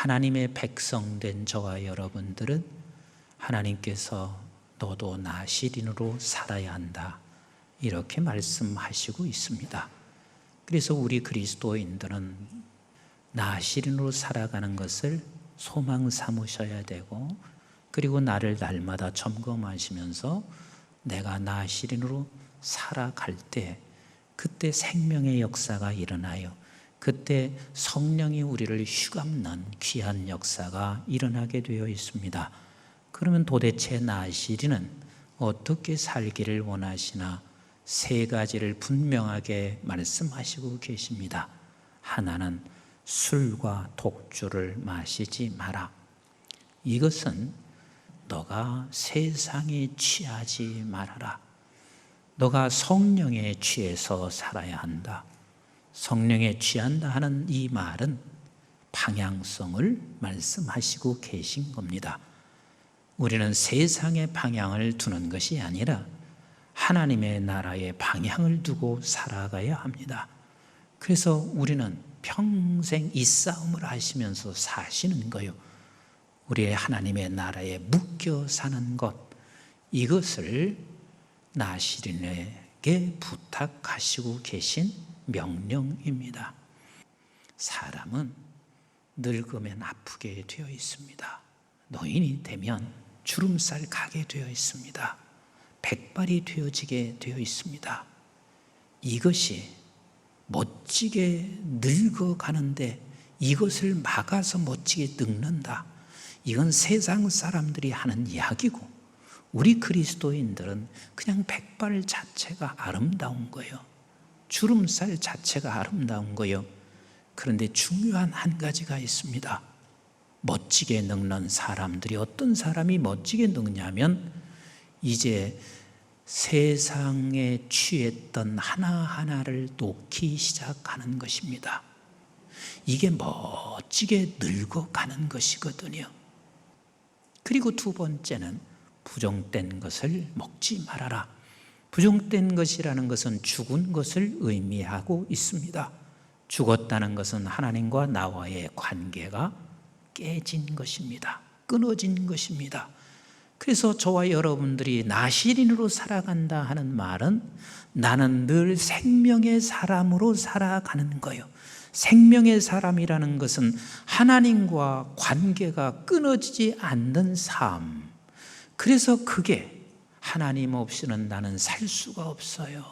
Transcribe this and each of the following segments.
하나님의 백성된 저와 여러분들은 하나님께서 너도 나 시린으로 살아야 한다, 이렇게 말씀하시고 있습니다. 그래서 우리 그리스도인들은 나 시린으로 살아가는 것을 소망 삼으셔야 되고, 그리고 나를 날마다 점검하시면서 내가 나 시린으로 살아갈 때 그때 생명의 역사가 일어나요. 그때 성령이 우리를 휘감는 귀한 역사가 일어나게 되어 있습니다. 그러면 도대체 나 시린은 어떻게 살기를 원하시나? 세 가지를 분명하게 말씀하시고 계십니다. 하나는 술과 독주를 마시지 마라. 이것은 너가 세상에 취하지 말아라. 너가 성령에 취해서 살아야 한다. 성령에 취한다 하는 이 말은 방향성을 말씀하시고 계신 겁니다. 우리는 세상의 방향을 두는 것이 아니라 하나님의 나라의 방향을 두고 살아가야 합니다. 그래서 우리는 평생 이 싸움을 하시면서 사시는 거요. 우리의 하나님의 나라에 묶여 사는 것, 이것을 나시린에게 부탁하시고 계신 명령입니다. 사람은 늙으면 아프게 되어 있습니다. 노인이 되면 주름살 가게 되어 있습니다. 백발이 되어지게 되어 있습니다. 이것이 멋지게 늙어가는데 이것을 막아서 멋지게 늙는다, 이건 세상 사람들이 하는 이야기고, 우리 그리스도인들은 그냥 백발 자체가 아름다운 거예요. 주름살 자체가 아름다운 거예요. 그런데 중요한 한 가지가 있습니다. 멋지게 늙는 사람들이, 어떤 사람이 멋지게 늙냐면 이제 세상에 취했던 하나하나를 놓기 시작하는 것입니다. 이게 멋지게 늙어가는 것이거든요. 그리고 두 번째는 부정된 것을 먹지 말아라. 부정된 것이라는 것은 죽은 것을 의미하고 있습니다. 죽었다는 것은 하나님과 나와의 관계가 깨진 것입니다. 끊어진 것입니다. 그래서 저와 여러분들이 나시린으로 살아간다 하는 말은 나는 늘 생명의 사람으로 살아가는 거예요. 생명의 사람이라는 것은 하나님과 관계가 끊어지지 않는 삶. 그래서 그게 하나님 없이는 나는 살 수가 없어요,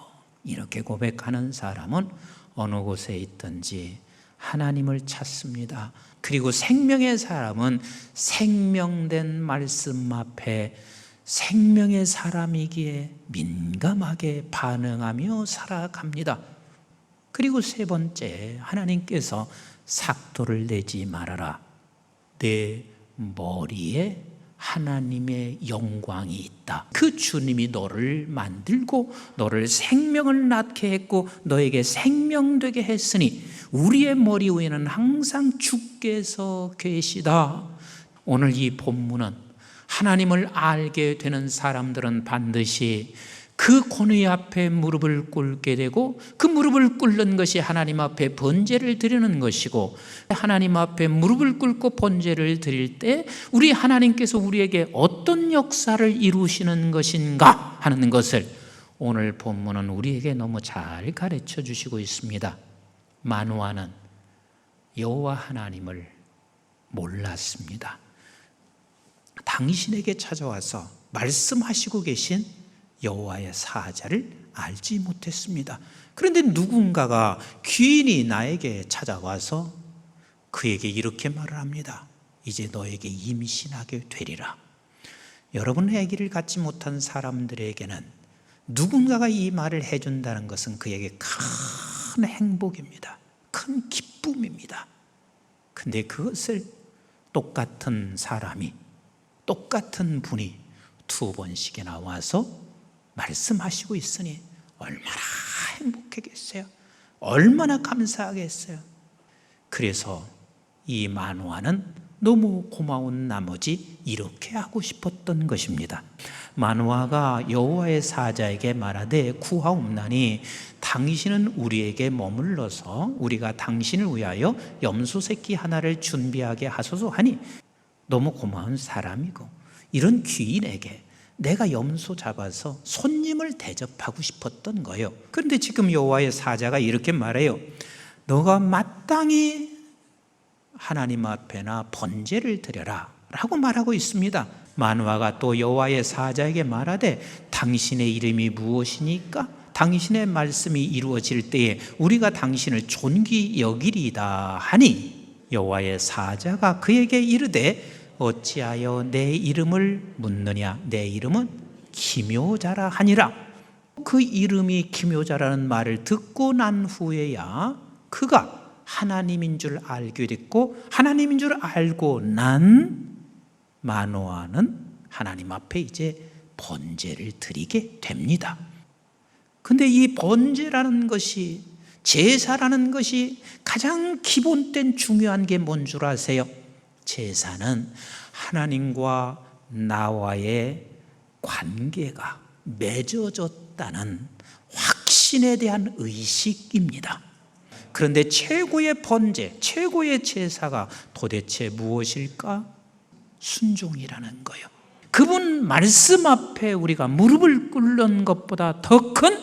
이렇게 고백하는 사람은 어느 곳에 있든지 하나님을 찾습니다. 그리고 생명의 사람은 생명된 말씀 앞에 생명의 사람이기에 민감하게 반응하며 살아갑니다. 그리고 세 번째, 하나님께서 삭도를 내지 말아라. 내 머리에 하나님의 영광이 있다. 그 주님이 너를 만들고 너를 생명을 낳게 했고 너에게 생명되게 했으니 우리의 머리 위에는 항상 주께서 계시다. 오늘 이 본문은 하나님을 알게 되는 사람들은 반드시 그 권위 앞에 무릎을 꿇게 되고, 그 무릎을 꿇는 것이 하나님 앞에 번제를 드리는 것이고, 하나님 앞에 무릎을 꿇고 번제를 드릴 때 우리 하나님께서 우리에게 어떤 역사를 이루시는 것인가 하는 것을 오늘 본문은 우리에게 너무 잘 가르쳐 주시고 있습니다. 마노아는 여호와 하나님을 몰랐습니다. 당신에게 찾아와서 말씀하시고 계신 여호와의 사자를 알지 못했습니다. 그런데 누군가가 귀인이 나에게 찾아와서 그에게 이렇게 말을 합니다. 이제 너에게 임신하게 되리라. 여러분의 아기를 갖지 못한 사람들에게는 누군가가 이 말을 해준다는 것은 그에게 큰 행복입니다. 큰 기쁨입니다. 근데 그것을 똑같은 사람이, 똑같은 분이 두 번씩이나 와서 말씀하시고 있으니 얼마나 행복하겠어요? 얼마나 감사하겠어요? 그래서 이 마노아는 너무 고마운 나머지 이렇게 하고 싶었던 것입니다. 마노아가 여호와의 사자에게 말하되 구하옵나니 당신은 우리에게 머물러서 우리가 당신을 위하여 염소 새끼 하나를 준비하게 하소서 하니 너무 고마운 사람이고 이런 귀인에게 내가 염소 잡아서 손님을 대접하고 싶었던 거예요. 그런데 지금 여호와의 사자가 이렇게 말해요. 너가 마땅히 하나님 앞에나 번제를 드려라 라고 말하고 있습니다. 마노아가 또 여호와의 사자에게 말하되 당신의 이름이 무엇이니까? 당신의 말씀이 이루어질 때에 우리가 당신을 존귀 여기리이다 하니 여호와의 사자가 그에게 이르되 어찌하여 내 이름을 묻느냐? 내 이름은 기묘자라 하니라. 그 이름이 기묘자라는 말을 듣고 난 후에야 그가 하나님인 줄 알게 됐고, 하나님인 줄 알고 난 마노아는 하나님 앞에 이제 번제를 드리게 됩니다. 근데 이 번제라는 것이, 제사라는 것이 가장 기본된 중요한 게 뭔 줄 아세요? 제사는 하나님과 나와의 관계가 맺어졌다는 확신에 대한 의식입니다. 그런데 최고의 번제, 최고의 제사가 도대체 무엇일까? 순종이라는 거예요. 그분 말씀 앞에 우리가 무릎을 꿇는 것보다 더 큰,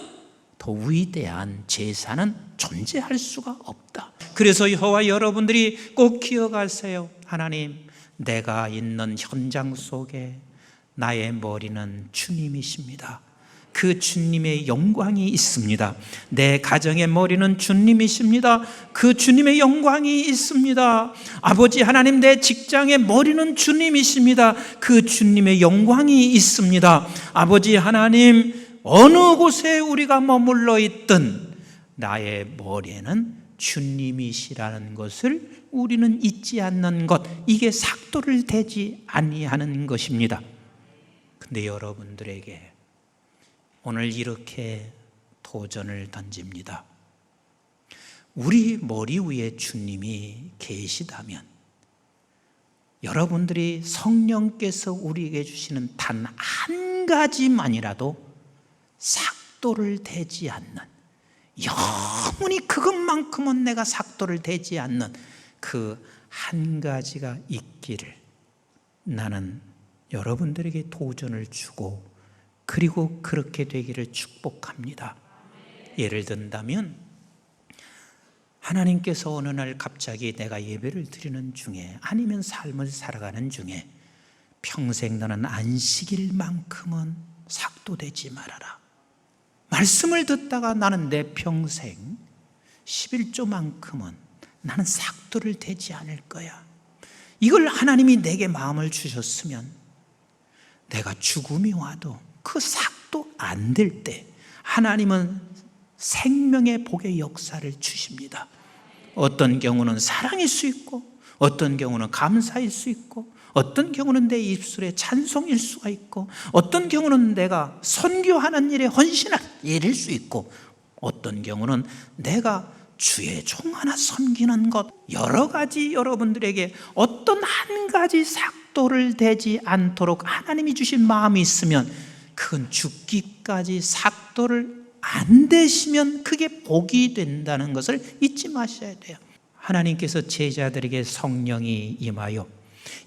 더 위대한 제사는 존재할 수가 없다. 그래서 저와 여러분들이 꼭 기억하세요. 하나님, 내가 있는 현장 속에 나의 머리는 주님이십니다. 그 주님의 영광이 있습니다. 내 가정의 머리는 주님이십니다. 그 주님의 영광이 있습니다. 아버지 하나님, 내 직장의 머리는 주님이십니다. 그 주님의 영광이 있습니다. 아버지 하나님, 어느 곳에 우리가 머물러 있든 나의 머리에는 주님이시라는 것을 우리는 잊지 않는 것, 이게 삭도를 대지 아니하는 것입니다. 근데 여러분들에게 오늘 이렇게 도전을 던집니다. 우리 머리 위에 주님이 계시다면 여러분들이 성령께서 우리에게 주시는 단 한 가지만이라도 삭도를 대지 않는, 영원히 그것만큼은 내가 삭도를 대지 않는 그 한 가지가 있기를 나는 여러분들에게 도전을 주고, 그리고 그렇게 되기를 축복합니다. 예를 든다면 하나님께서 어느 날 갑자기 내가 예배를 드리는 중에, 아니면 삶을 살아가는 중에 평생 너는 안식일만큼은 삭도되지 말아라. 말씀을 듣다가 나는 내 평생 11조만큼은 나는 삭도를 대지 않을 거야. 이걸 하나님이 내게 마음을 주셨으면 내가 죽음이 와도 그 삭도 안 될 때 하나님은 생명의 복의 역사를 주십니다. 어떤 경우는 사랑일 수 있고, 어떤 경우는 감사일 수 있고, 어떤 경우는 내 입술의 찬송일 수가 있고, 어떤 경우는 내가 선교하는 일에 헌신할 일일 수 있고, 어떤 경우는 내가 주의 종 하나 섬기는 것, 여러 가지 여러분들에게 어떤 한 가지 삭도를 대지 않도록 하나님이 주신 마음이 있으면 그건 죽기까지 삭도를 안 되시면 그게 복이 된다는 것을 잊지 마셔야 돼요. 하나님께서 제자들에게 성령이 임하여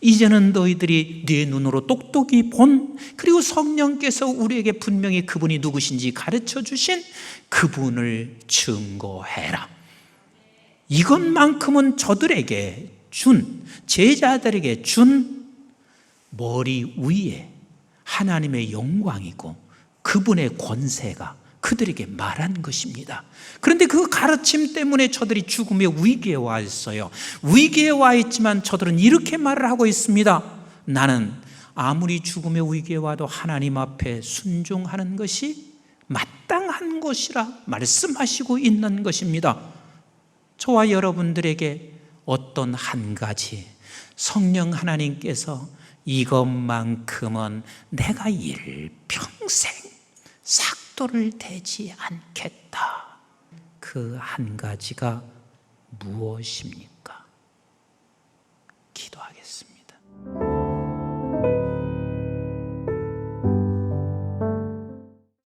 이제는 너희들이 네 눈으로 똑똑히 본, 그리고 성령께서 우리에게 분명히 그분이 누구신지 가르쳐 주신 그분을 증거해라. 이것만큼은 저들에게 준, 제자들에게 준 머리 위에 하나님의 영광이고 그분의 권세가 그들에게 말한 것입니다. 그런데 그 가르침 때문에 저들이 죽음의 위기에 와 있어요. 위기에 와 있지만 저들은 이렇게 말을 하고 있습니다. 나는 아무리 죽음의 위기에 와도 하나님 앞에 순종하는 것이 마땅한 것이라 말씀하시고 있는 것입니다. 저와 여러분들에게 어떤 한 가지 성령 하나님께서 이것만큼은 내가 일평생 삭도를 대지 않겠다, 그 한 가지가 무엇입니까?